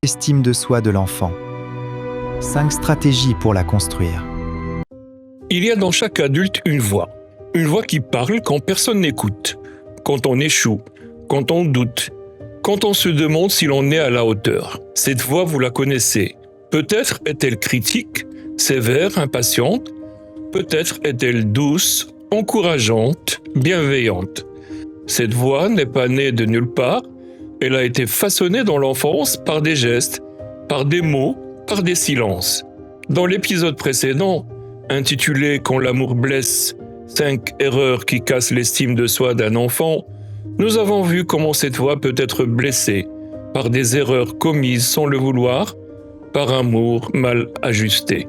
Estime de soi de l'enfant. 5 stratégies pour la construire. Il y a dans chaque adulte une voix qui parle quand personne n'écoute, quand on échoue, quand on doute, quand on se demande si l'on est à la hauteur. Cette voix, vous la connaissez. Peut-être est-elle critique, sévère, impatiente. Peut-être est-elle douce, encourageante, bienveillante. Cette voix n'est pas née de nulle part. Elle a été façonnée dans l'enfance par des gestes, par des mots, par des silences. Dans l'épisode précédent, intitulé « Quand l'amour blesse, 5 erreurs qui cassent l'estime de soi d'un enfant », nous avons vu comment cette voix peut être blessée par des erreurs commises sans le vouloir, par un amour mal ajusté.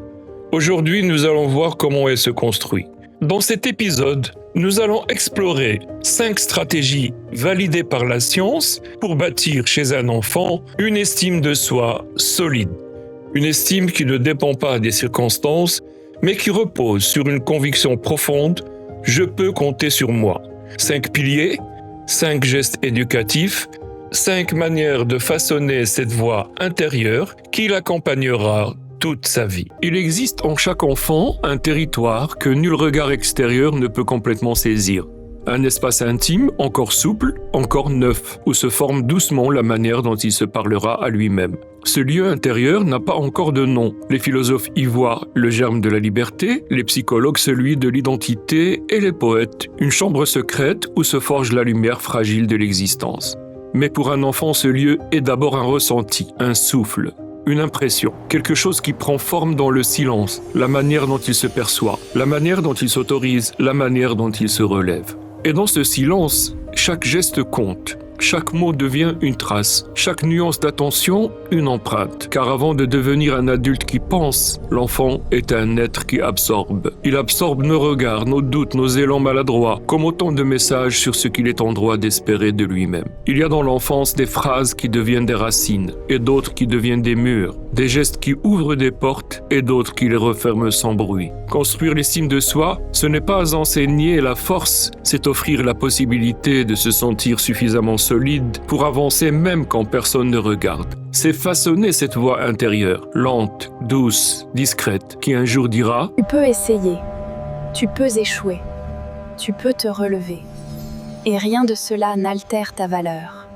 Aujourd'hui, nous allons voir comment elle se construit. Dans cet épisode, nous allons explorer 5 stratégies validées par la science pour bâtir chez un enfant une estime de soi solide. Une estime qui ne dépend pas des circonstances, mais qui repose sur une conviction profonde « je peux compter sur moi ». 5 piliers, 5 gestes éducatifs, 5 manières de façonner cette voix intérieure qui l'accompagnera toute sa vie. Il existe en chaque enfant un territoire que nul regard extérieur ne peut complètement saisir. Un espace intime, encore souple, encore neuf, où se forme doucement la manière dont il se parlera à lui-même. Ce lieu intérieur n'a pas encore de nom. Les philosophes y voient le germe de la liberté, les psychologues celui de l'identité et les poètes une chambre secrète où se forge la lumière fragile de l'existence. Mais pour un enfant, ce lieu est d'abord un ressenti, un souffle. Une impression, quelque chose qui prend forme dans le silence, la manière dont il se perçoit, la manière dont il s'autorise, la manière dont il se relève. Et dans ce silence, chaque geste compte, chaque mot devient une trace, chaque nuance d'attention, une empreinte. Car avant de devenir un adulte qui pense, l'enfant est un être qui absorbe. Il absorbe nos regards, nos doutes, nos élans maladroits, comme autant de messages sur ce qu'il est en droit d'espérer de lui-même. Il y a dans l'enfance des phrases qui deviennent des racines, et d'autres qui deviennent des murs, des gestes qui ouvrent des portes, et d'autres qui les referment sans bruit. Construire l'estime de soi, ce n'est pas enseigner la force, c'est offrir la possibilité de se sentir suffisamment solide pour avancer même quand personne ne regarde. C'est façonner cette voix intérieure, lente, douce, discrète, qui un jour dira « Tu peux essayer, tu peux échouer, tu peux te relever, et rien de cela n'altère ta valeur. »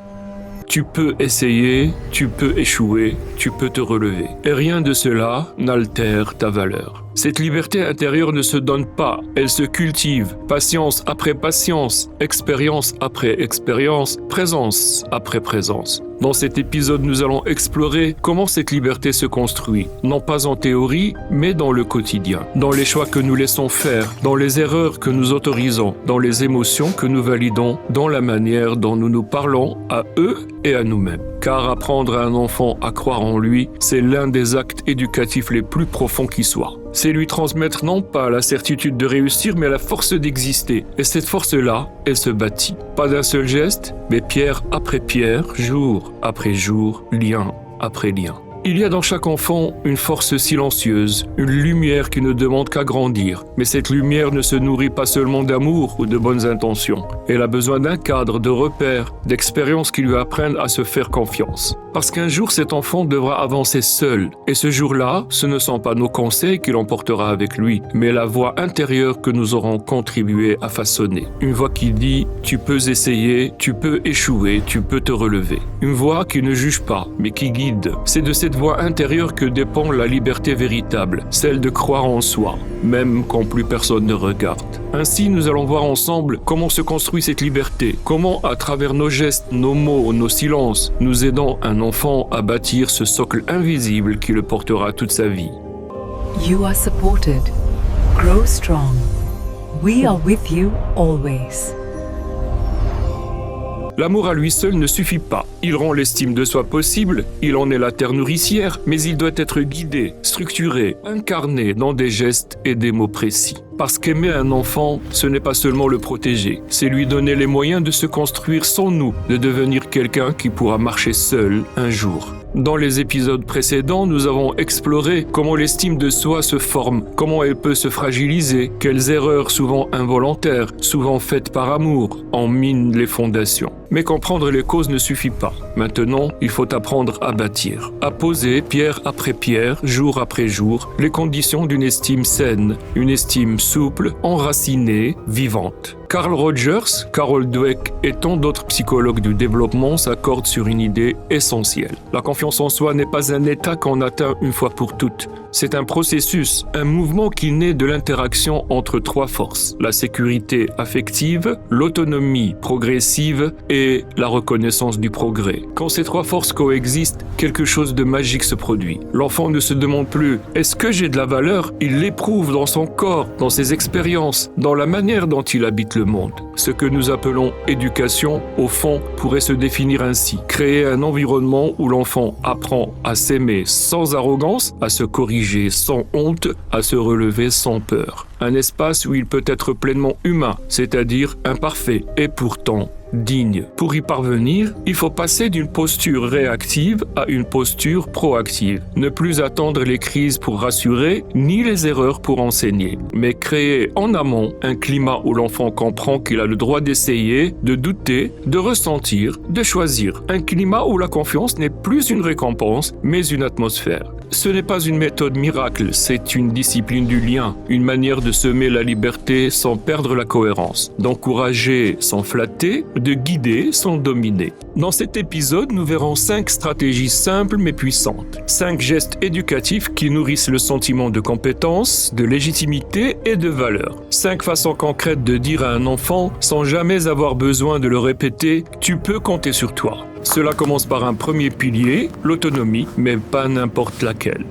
Tu peux essayer, tu peux échouer, tu peux te relever. Et rien de cela n'altère ta valeur. Cette liberté intérieure ne se donne pas, elle se cultive, patience après patience, expérience après expérience, présence après présence. Dans cet épisode, nous allons explorer comment cette liberté se construit, non pas en théorie, mais dans le quotidien, dans les choix que nous laissons faire, dans les erreurs que nous autorisons, dans les émotions que nous validons, dans la manière dont nous nous parlons à eux et à nous-mêmes. Car apprendre à un enfant à croire en lui, c'est l'un des actes éducatifs les plus profonds qui soient. C'est lui transmettre non pas la certitude de réussir, mais la force d'exister. Et cette force-là, elle se bâtit. Pas d'un seul geste, mais pierre après pierre, jour après jour, lien après lien. Il y a dans chaque enfant une force silencieuse, une lumière qui ne demande qu'à grandir. Mais cette lumière ne se nourrit pas seulement d'amour ou de bonnes intentions. Elle a besoin d'un cadre, de repères, d'expériences qui lui apprennent à se faire confiance. Parce qu'un jour, cet enfant devra avancer seul. Et ce jour-là, ce ne sont pas nos conseils qu'il emportera avec lui, mais la voix intérieure que nous aurons contribué à façonner. Une voix qui dit « Tu peux essayer, tu peux échouer, tu peux te relever ». Une voix qui ne juge pas, mais qui guide. C'est de cette voix intérieure que dépend la liberté véritable, celle de croire en soi, même quand plus personne ne regarde. Ainsi, nous allons voir ensemble comment se construit cette liberté, comment à travers nos gestes, nos mots, nos silences, nous aidons un enfant à bâtir ce socle invisible qui le portera toute sa vie. You are supported. Grow strong. We are with you always. L'amour à lui seul ne suffit pas. Il rend l'estime de soi possible, il en est la terre nourricière, mais il doit être guidé, structuré, incarné dans des gestes et des mots précis. Parce qu'aimer un enfant, ce n'est pas seulement le protéger, c'est lui donner les moyens de se construire sans nous, de devenir quelqu'un qui pourra marcher seul un jour. Dans les épisodes précédents, nous avons exploré comment l'estime de soi se forme, comment elle peut se fragiliser, quelles erreurs souvent involontaires, souvent faites par amour, en minent les fondations. Mais comprendre les causes ne suffit pas. Maintenant, il faut apprendre à bâtir, à poser pierre après pierre, jour après jour, les conditions d'une estime saine, une estime souple, enracinée, vivante. Carl Rogers, Carol Dweck et tant d'autres psychologues du développement s'accordent sur une idée essentielle. La confiance en soi n'est pas un état qu'on atteint une fois pour toutes. C'est un processus, un mouvement qui naît de l'interaction entre trois forces. La sécurité affective, l'autonomie progressive et la reconnaissance du progrès. Quand ces trois forces coexistent, quelque chose de magique se produit. L'enfant ne se demande plus « est-ce que j'ai de la valeur ?» Il l'éprouve dans son corps, dans ses expériences, dans la manière dont il habite le monde. Ce que nous appelons éducation, au fond, pourrait se définir ainsi. Créer un environnement où l'enfant apprend à s'aimer sans arrogance, à se corriger sans honte, à se relever sans peur. Un espace où il peut être pleinement humain, c'est-à-dire imparfait et pourtant digne. Pour y parvenir, il faut passer d'une posture réactive à une posture proactive. Ne plus attendre les crises pour rassurer, ni les erreurs pour enseigner, mais créer en amont un climat où l'enfant comprend qu'il a le droit d'essayer, de douter, de ressentir, de choisir. Un climat où la confiance n'est plus une récompense, mais une atmosphère. Ce n'est pas une méthode miracle, c'est une discipline du lien, une manière de semer la liberté sans perdre la cohérence, d'encourager sans flatter, de guider sans dominer. Dans cet épisode, nous verrons 5 stratégies simples mais puissantes, 5 gestes éducatifs qui nourrissent le sentiment de compétence, de légitimité et de valeur. 5 façons concrètes de dire à un enfant, sans jamais avoir besoin de le répéter, « tu peux compter sur toi ». Cela commence par un premier pilier, l'autonomie, mais pas n'importe laquelle.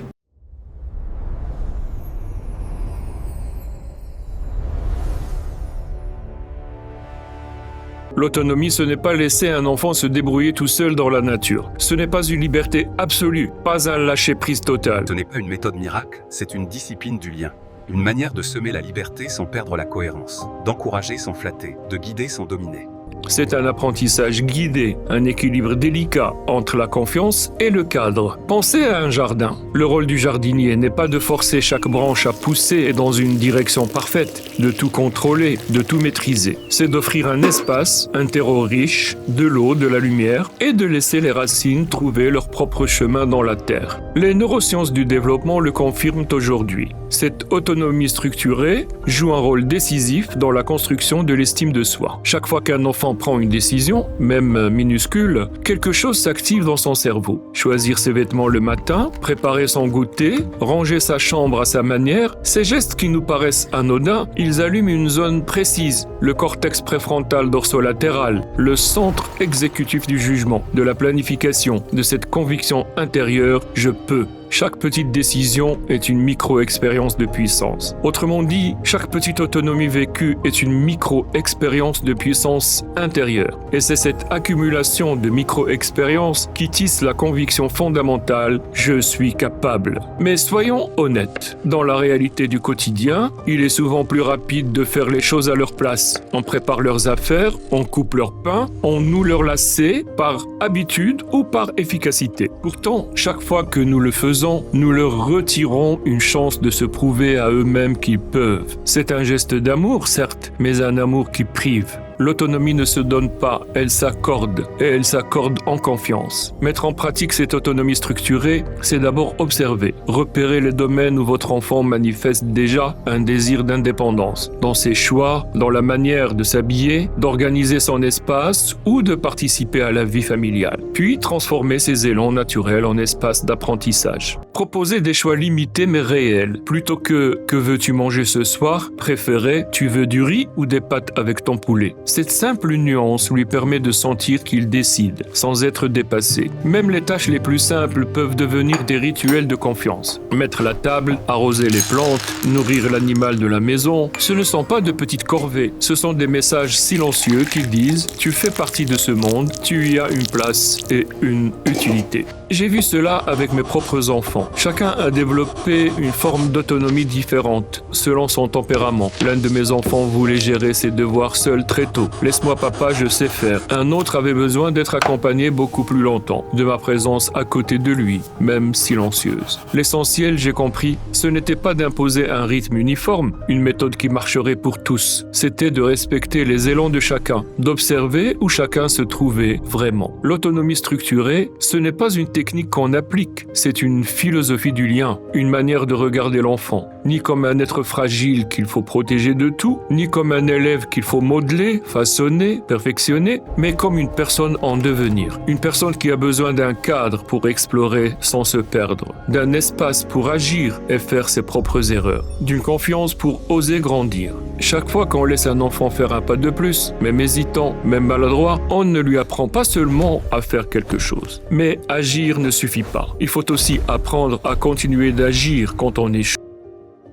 L'autonomie, ce n'est pas laisser un enfant se débrouiller tout seul dans la nature. Ce n'est pas une liberté absolue, pas un lâcher-prise total. Ce n'est pas une méthode miracle, c'est une discipline du lien. Une manière de semer la liberté sans perdre la cohérence, d'encourager sans flatter, de guider sans dominer. C'est un apprentissage guidé, un équilibre délicat entre la confiance et le cadre. Pensez à un jardin. Le rôle du jardinier n'est pas de forcer chaque branche à pousser dans une direction parfaite, de tout contrôler, de tout maîtriser. C'est d'offrir un espace, un terreau riche, de l'eau, de la lumière, et de laisser les racines trouver leur propre chemin dans la terre. Les neurosciences du développement le confirment aujourd'hui. Cette autonomie structurée joue un rôle décisif dans la construction de l'estime de soi. Chaque fois qu'un enfant prend une décision, même minuscule, quelque chose s'active dans son cerveau. Choisir ses vêtements le matin, préparer son goûter, ranger sa chambre à sa manière, ces gestes qui nous paraissent anodins, ils allument une zone précise, le cortex préfrontal dorsolatéral, le centre exécutif du jugement, de la planification, de cette conviction intérieure « je peux ». Chaque petite décision est une micro-expérience de puissance. Autrement dit, chaque petite autonomie vécue est une micro-expérience de puissance intérieure. Et c'est cette accumulation de micro-expériences qui tisse la conviction fondamentale « je suis capable ». Mais soyons honnêtes, dans la réalité du quotidien, il est souvent plus rapide de faire les choses à leur place. On prépare leurs affaires, on coupe leur pain, on noue leurs lacets par habitude ou par efficacité. Pourtant, chaque fois que nous le faisons, nous leur retirons une chance de se prouver à eux-mêmes qu'ils peuvent. C'est un geste d'amour, certes, mais un amour qui prive. L'autonomie ne se donne pas, elle s'accorde, et elle s'accorde en confiance. Mettre en pratique cette autonomie structurée, c'est d'abord observer, repérer les domaines où votre enfant manifeste déjà un désir d'indépendance, dans ses choix, dans la manière de s'habiller, d'organiser son espace ou de participer à la vie familiale. Puis transformer ces élans naturels en espace d'apprentissage. Proposer des choix limités mais réels. Plutôt que « que veux-tu manger ce soir ?» préférez « tu veux du riz ou des pâtes avec ton poulet ?» Cette simple nuance lui permet de sentir qu'il décide, sans être dépassé. Même les tâches les plus simples peuvent devenir des rituels de confiance. Mettre la table, arroser les plantes, nourrir l'animal de la maison, ce ne sont pas de petites corvées, ce sont des messages silencieux qui disent « tu fais partie de ce monde, tu y as une place et une utilité ». J'ai vu cela avec mes propres enfants. Chacun a développé une forme d'autonomie différente, selon son tempérament. L'un de mes enfants voulait gérer ses devoirs seul très tôt. « Laisse-moi papa, je sais faire ». Un autre avait besoin d'être accompagné beaucoup plus longtemps, de ma présence à côté de lui, même silencieuse. L'essentiel, j'ai compris, ce n'était pas d'imposer un rythme uniforme, une méthode qui marcherait pour tous. C'était de respecter les élans de chacun, d'observer où chacun se trouvait vraiment. L'autonomie structurée, ce n'est pas une technique qu'on applique, c'est une philosophie du lien, une manière de regarder l'enfant, ni comme un être fragile qu'il faut protéger de tout, ni comme un élève qu'il faut modeler, façonner, perfectionner, mais comme une personne en devenir. Une personne qui a besoin d'un cadre pour explorer sans se perdre, d'un espace pour agir et faire ses propres erreurs, d'une confiance pour oser grandir. Chaque fois qu'on laisse un enfant faire un pas de plus, même hésitant, même maladroit, on ne lui apprend pas seulement à faire quelque chose. Mais agir ne suffit pas. Il faut aussi apprendre à continuer d'agir quand on échoue.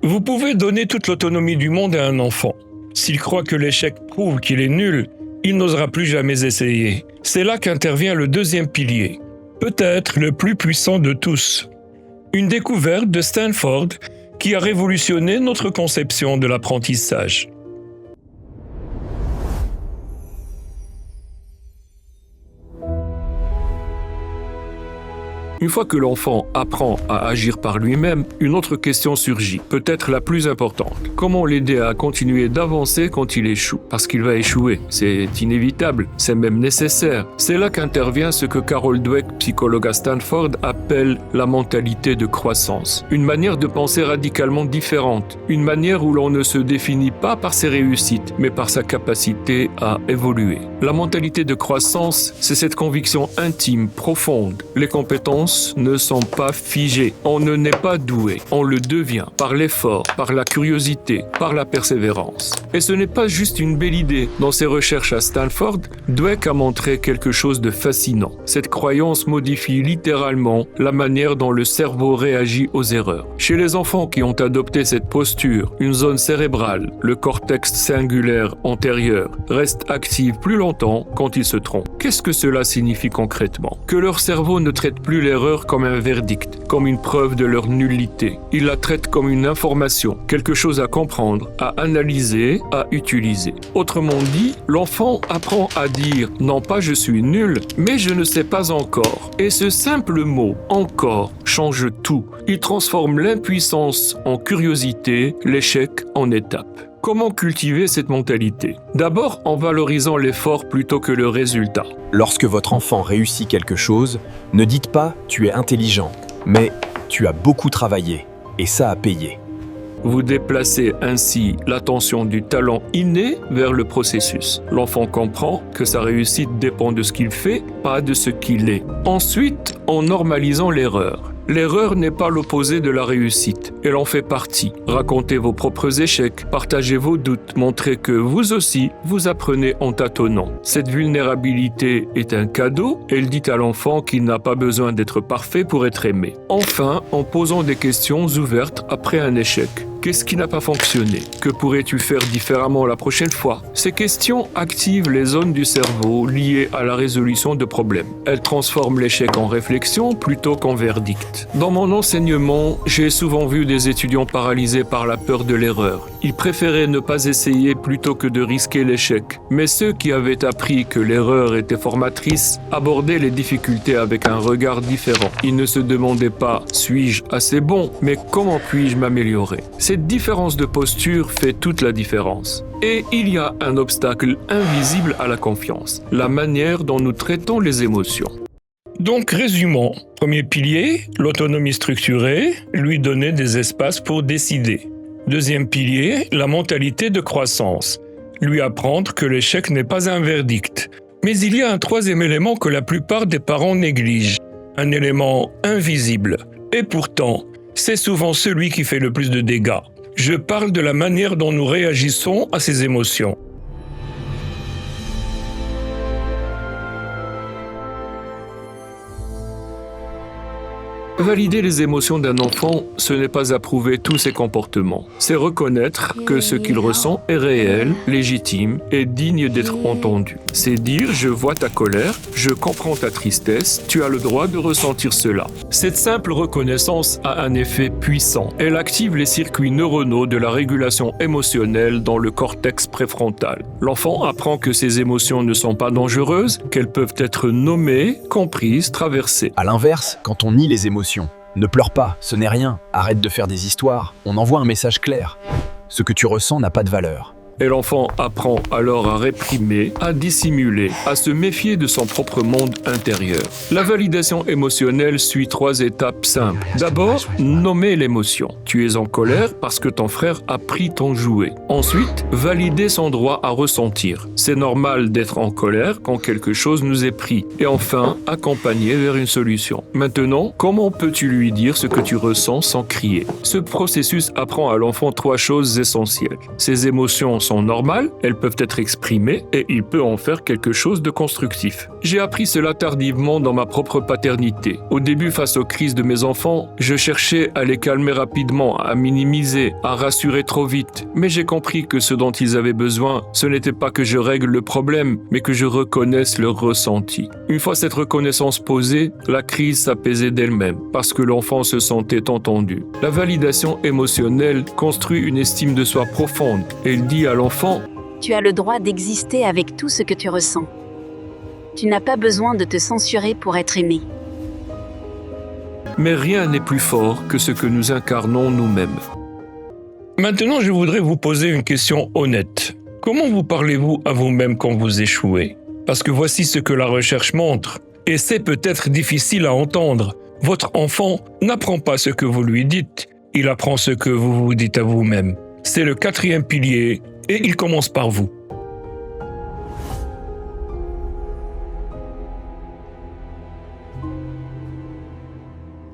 Vous pouvez donner toute l'autonomie du monde à un enfant. S'il croit que l'échec prouve qu'il est nul, il n'osera plus jamais essayer. C'est là qu'intervient le deuxième pilier, peut-être le plus puissant de tous. Une découverte de Stanford qui a révolutionné notre conception de l'apprentissage. Une fois que l'enfant apprend à agir par lui-même, une autre question surgit, peut-être la plus importante. Comment l'aider à continuer d'avancer quand il échoue? Parce qu'il va échouer, c'est inévitable, c'est même nécessaire. C'est là qu'intervient ce que Carol Dweck, psychologue à Stanford, appelle la mentalité de croissance. Une manière de penser radicalement différente, une manière où l'on ne se définit pas par ses réussites, mais par sa capacité à évoluer. La mentalité de croissance, c'est cette conviction intime, profonde. Les compétences ne sont pas figées. On ne naît pas doué. On le devient par l'effort, par la curiosité, par la persévérance. Et ce n'est pas juste une belle idée. Dans ses recherches à Stanford, Dweck a montré quelque chose de fascinant. Cette croyance modifie littéralement la manière dont le cerveau réagit aux erreurs. Chez les enfants qui ont adopté cette posture, une zone cérébrale, le cortex cingulaire antérieur, reste active plus longtemps quand ils se trompent. Qu'est-ce que cela signifie concrètement? Que leur cerveau ne traite plus l'erreur comme un verdict, comme une preuve de leur nullité. Il la traite comme une information, quelque chose à comprendre, à analyser, à utiliser. Autrement dit, l'enfant apprend à dire non pas je suis nul, mais je ne sais pas encore. Et ce simple mot « encore » change tout. Il transforme l'impuissance en curiosité, l'échec en étape. Comment cultiver cette mentalité? D'abord en valorisant l'effort plutôt que le résultat. Lorsque votre enfant réussit quelque chose, ne dites pas « tu es intelligent », mais « tu as beaucoup travaillé et ça a payé ». Vous déplacez ainsi l'attention du talent inné vers le processus. L'enfant comprend que sa réussite dépend de ce qu'il fait, pas de ce qu'il est. Ensuite, en normalisant l'erreur. L'erreur n'est pas l'opposé de la réussite, elle en fait partie. Racontez vos propres échecs, partagez vos doutes, montrez que vous aussi, vous apprenez en tâtonnant. Cette vulnérabilité est un cadeau, elle dit à l'enfant qu'il n'a pas besoin d'être parfait pour être aimé. Enfin, en posant des questions ouvertes après un échec. Qu'est-ce qui n'a pas fonctionné? Que pourrais-tu faire différemment la prochaine fois? Ces questions activent les zones du cerveau liées à la résolution de problèmes. Elles transforment l'échec en réflexion plutôt qu'en verdict. Dans mon enseignement, j'ai souvent vu des étudiants paralysés par la peur de l'erreur. Ils préféraient ne pas essayer plutôt que de risquer l'échec. Mais ceux qui avaient appris que l'erreur était formatrice abordaient les difficultés avec un regard différent. Ils ne se demandaient pas « suis-je assez bon ?», mais « comment puis-je m'améliorer ?» Cette différence de posture fait toute la différence. Et il y a un obstacle invisible à la confiance, la manière dont nous traitons les émotions. Donc résumons. Premier pilier, l'autonomie structurée, lui donner des espaces pour décider. Deuxième pilier, la mentalité de croissance, lui apprendre que l'échec n'est pas un verdict. Mais il y a un troisième élément que la plupart des parents négligent, un élément invisible. Et pourtant, c'est souvent celui qui fait le plus de dégâts. Je parle de la manière dont nous réagissons à ces émotions. Valider les émotions d'un enfant, ce n'est pas approuver tous ses comportements. C'est reconnaître que ce qu'il ressent est réel, légitime et digne d'être entendu. C'est dire « je vois ta colère, je comprends ta tristesse, tu as le droit de ressentir cela ». Cette simple reconnaissance a un effet puissant. Elle active les circuits neuronaux de la régulation émotionnelle dans le cortex préfrontal. L'enfant apprend que ses émotions ne sont pas dangereuses, qu'elles peuvent être nommées, comprises, traversées. À l'inverse, quand on nie les émotions, ne pleure pas, ce n'est rien, arrête de faire des histoires, on envoie un message clair. Ce que tu ressens n'a pas de valeur. Et l'enfant apprend alors à réprimer, à dissimuler, à se méfier de son propre monde intérieur. La validation émotionnelle suit 3 étapes simples. D'abord, nommer l'émotion. Tu es en colère parce que ton frère a pris ton jouet. Ensuite, valider son droit à ressentir. C'est normal d'être en colère quand quelque chose nous est pris. Et enfin, accompagner vers une solution. Maintenant, comment peux-tu lui dire ce que tu ressens sans crier? Ce processus apprend à l'enfant 3 choses essentielles. Ses émotions sont normales, elles peuvent être exprimées et il peut en faire quelque chose de constructif. J'ai appris cela tardivement dans ma propre paternité. Au début, face aux crises de mes enfants, je cherchais à les calmer rapidement, à minimiser, à rassurer trop vite. Mais j'ai compris que ce dont ils avaient besoin, ce n'était pas que je règle le problème, mais que je reconnaisse leur ressenti. Une fois cette reconnaissance posée, la crise s'apaisait d'elle-même, parce que l'enfant se sentait entendu. La validation émotionnelle construit une estime de soi profonde. Elle dit à l'enfant « Tu as le droit d'exister avec tout ce que tu ressens. Tu n'as pas besoin de te censurer pour être aimé. » Mais rien n'est plus fort que ce que nous incarnons nous-mêmes. Maintenant, je voudrais vous poser une question honnête. Comment vous parlez-vous à vous-même quand vous échouez? Parce que voici ce que la recherche montre. Et c'est peut-être difficile à entendre. Votre enfant n'apprend pas ce que vous lui dites, il apprend ce que vous vous dites à vous-même. C'est le 4e pilier et il commence par vous.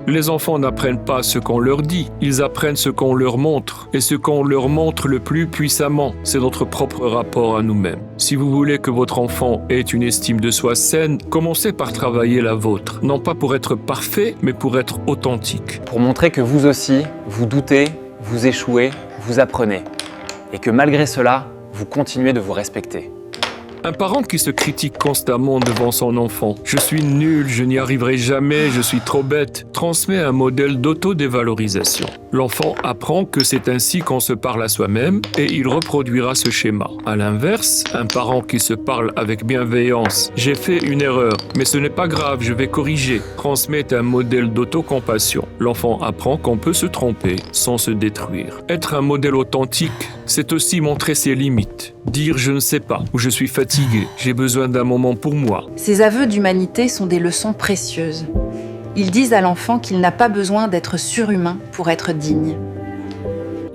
Les enfants n'apprennent pas ce qu'on leur dit, ils apprennent ce qu'on leur montre. Et ce qu'on leur montre le plus puissamment, c'est notre propre rapport à nous-mêmes. Si vous voulez que votre enfant ait une estime de soi saine, commencez par travailler la vôtre. Non pas pour être parfait, mais pour être authentique. Pour montrer que vous aussi, vous doutez, vous échouez, vous apprenez. Et que malgré cela, vous continuez de vous respecter. Un parent qui se critique constamment devant son enfant, « Je suis nul, je n'y arriverai jamais, je suis trop bête », transmet un modèle d'auto-dévalorisation. L'enfant apprend que c'est ainsi qu'on se parle à soi-même et il reproduira ce schéma. À l'inverse, un parent qui se parle avec bienveillance, « J'ai fait une erreur, mais ce n'est pas grave, je vais corriger », transmet un modèle d'autocompassion. L'enfant apprend qu'on peut se tromper sans se détruire. Être un modèle authentique, c'est aussi montrer ses limites. Dire « je ne sais pas » ou « je suis fatigué, j'ai besoin d'un moment pour moi ». Ces aveux d'humanité sont des leçons précieuses. Ils disent à l'enfant qu'il n'a pas besoin d'être surhumain pour être digne.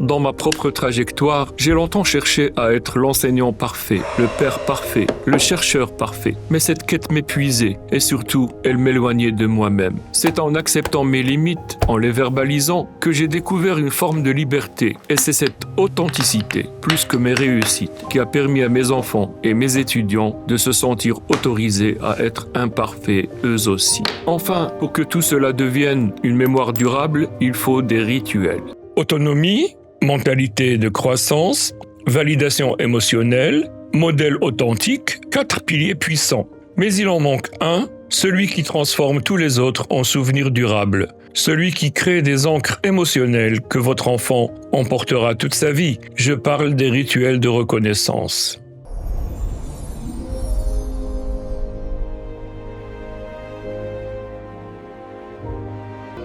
Dans ma propre trajectoire, j'ai longtemps cherché à être l'enseignant parfait, le père parfait, le chercheur parfait. Mais cette quête m'épuisait et surtout, elle m'éloignait de moi-même. C'est en acceptant mes limites, en les verbalisant, que j'ai découvert une forme de liberté. Et c'est cette authenticité, plus que mes réussites, qui a permis à mes enfants et mes étudiants de se sentir autorisés à être imparfaits eux aussi. Enfin, pour que tout cela devienne une mémoire durable, il faut des rituels. Autonomie, mentalité de croissance, validation émotionnelle, modèle authentique, 4 piliers puissants. Mais il en manque un, celui qui transforme tous les autres en souvenirs durables. Celui qui crée des ancres émotionnelles que votre enfant emportera toute sa vie. Je parle des rituels de reconnaissance.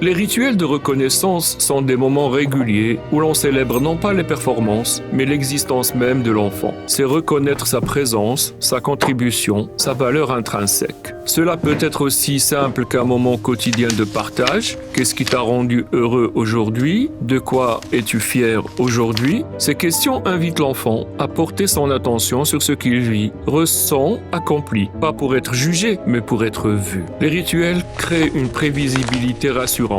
Les rituels de reconnaissance sont des moments réguliers où l'on célèbre non pas les performances, mais l'existence même de l'enfant. C'est reconnaître sa présence, sa contribution, sa valeur intrinsèque. Cela peut être aussi simple qu'un moment quotidien de partage. Qu'est-ce qui t'a rendu heureux aujourd'hui? De quoi es-tu fier aujourd'hui? Ces questions invitent l'enfant à porter son attention sur ce qu'il vit, ressent, accomplit, pas pour être jugé, mais pour être vu. Les rituels créent une prévisibilité rassurante.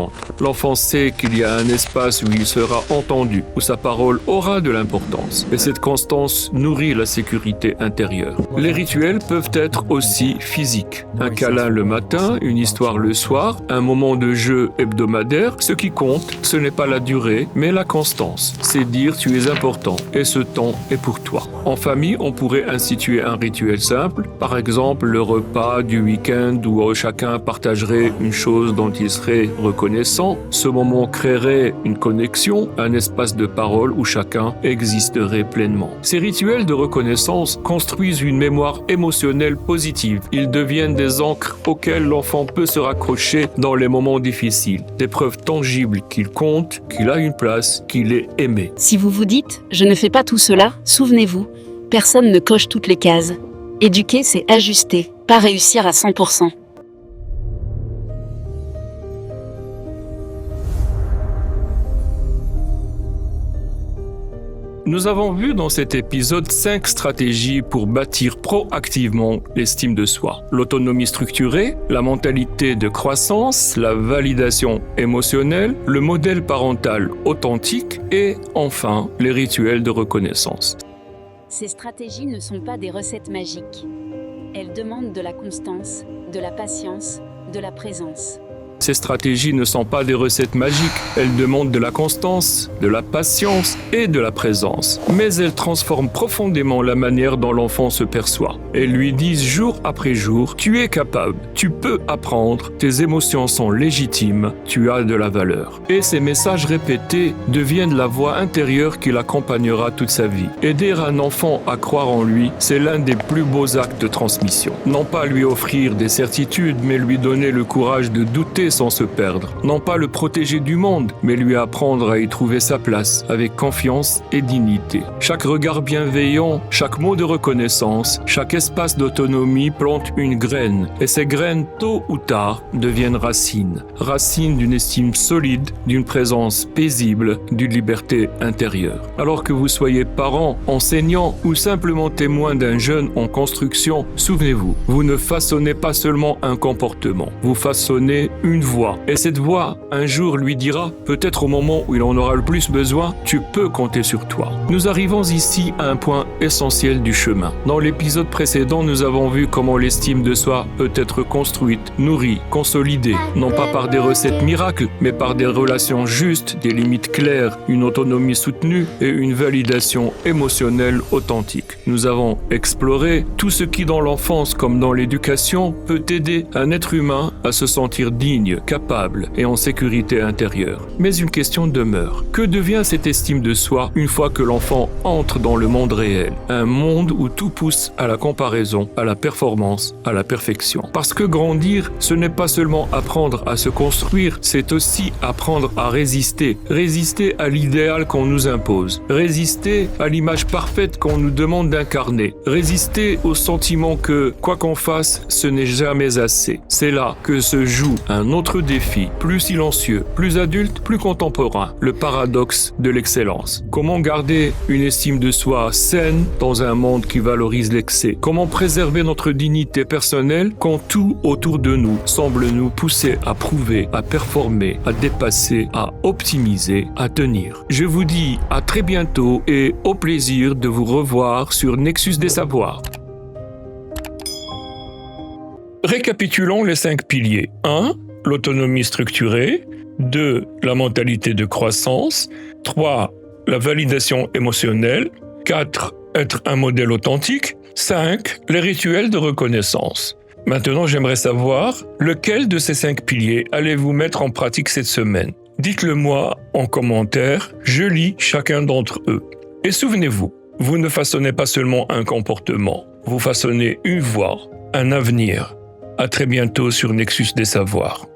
L'enfant sait qu'il y a un espace où il sera entendu, où sa parole aura de l'importance. Et cette constance nourrit la sécurité intérieure. Les rituels peuvent être aussi physiques. Un câlin le matin, une histoire le soir, un moment de jeu hebdomadaire. Ce qui compte, ce n'est pas la durée, mais la constance. C'est dire tu es important et ce temps est pour toi. En famille, on pourrait instituer un rituel simple, par exemple le repas du week-end où chacun partagerait une chose dont il serait reconnaissant. Ce moment créerait une connexion, un espace de parole où chacun existerait pleinement. Ces rituels de reconnaissance construisent une mémoire émotionnelle positive. Ils deviennent des ancres auxquelles l'enfant peut se raccrocher dans les moments difficiles. Des preuves tangibles qu'il compte, qu'il a une place, qu'il est aimé. Si vous vous dites « je ne fais pas tout cela », souvenez-vous, personne ne coche toutes les cases. Éduquer, c'est ajuster, pas réussir à 100%. Nous avons vu dans cet épisode 5 stratégies pour bâtir proactivement l'estime de soi. L'autonomie structurée, la mentalité de croissance, la validation émotionnelle, le modèle parental authentique et enfin les rituels de reconnaissance. Ces stratégies ne sont pas des recettes magiques. Elles demandent de la constance, de la patience, de la présence. Ces stratégies ne sont pas des recettes magiques, elles demandent de la constance, de la patience et de la présence. Mais elles transforment profondément la manière dont l'enfant se perçoit. Elles lui disent jour après jour, tu es capable, tu peux apprendre, tes émotions sont légitimes, tu as de la valeur. Et ces messages répétés deviennent la voix intérieure qui l'accompagnera toute sa vie. Aider un enfant à croire en lui, c'est l'un des plus beaux actes de transmission. Non pas lui offrir des certitudes, mais lui donner le courage de douter sans se perdre. Non pas le protéger du monde, mais lui apprendre à y trouver sa place, avec confiance et dignité. Chaque regard bienveillant, chaque mot de reconnaissance, chaque espace d'autonomie plante une graine. Et ces graines, tôt ou tard, deviennent racines. Racines d'une estime solide, d'une présence paisible, d'une liberté intérieure. Alors que vous soyez parent, enseignant ou simplement témoin d'un jeune en construction, souvenez-vous, vous ne façonnez pas seulement un comportement, vous façonnez une voix. Et cette voix, un jour, lui dira, peut-être au moment où il en aura le plus besoin, tu peux compter sur toi. Nous arrivons ici à un point essentiel du chemin. Dans l'épisode précédent, nous avons vu comment l'estime de soi peut être construite, nourrie, consolidée, non pas par des recettes miracles, mais par des relations justes, des limites claires, une autonomie soutenue et une validation émotionnelle authentique. Nous avons exploré tout ce qui, dans l'enfance comme dans l'éducation, peut aider un être humain à se sentir digne, capable et en sécurité intérieure. Mais une question demeure. Que devient cette estime de soi une fois que l'enfant entre dans le monde réel? Un monde où tout pousse à la comparaison, à la performance, à la perfection. Parce que grandir, ce n'est pas seulement apprendre à se construire, c'est aussi apprendre à résister. Résister à l'idéal qu'on nous impose. Résister à l'image parfaite qu'on nous demande d'incarner. Résister au sentiment que, quoi qu'on fasse, ce n'est jamais assez. C'est là que se joue un autre défi, plus silencieux, plus adulte, plus contemporain, le paradoxe de l'excellence. Comment garder une estime de soi saine dans un monde qui valorise l'excès? Comment préserver notre dignité personnelle quand tout autour de nous semble nous pousser à prouver, à performer, à dépasser, à optimiser, à tenir? Je vous dis à très bientôt et au plaisir de vous revoir sur Nexus des Savoirs. Récapitulons les 5 piliers. 1. L'autonomie structurée. 2. La mentalité de croissance. 3. La validation émotionnelle. 4. Être un modèle authentique. 5. Les rituels de reconnaissance. Maintenant, j'aimerais savoir lequel de ces 5 piliers allez-vous mettre en pratique cette semaine? Dites-le moi en commentaire, je lis chacun d'entre eux. Et souvenez-vous, vous ne façonnez pas seulement un comportement, vous façonnez une voie, un avenir. À très bientôt sur Nexus des Savoirs.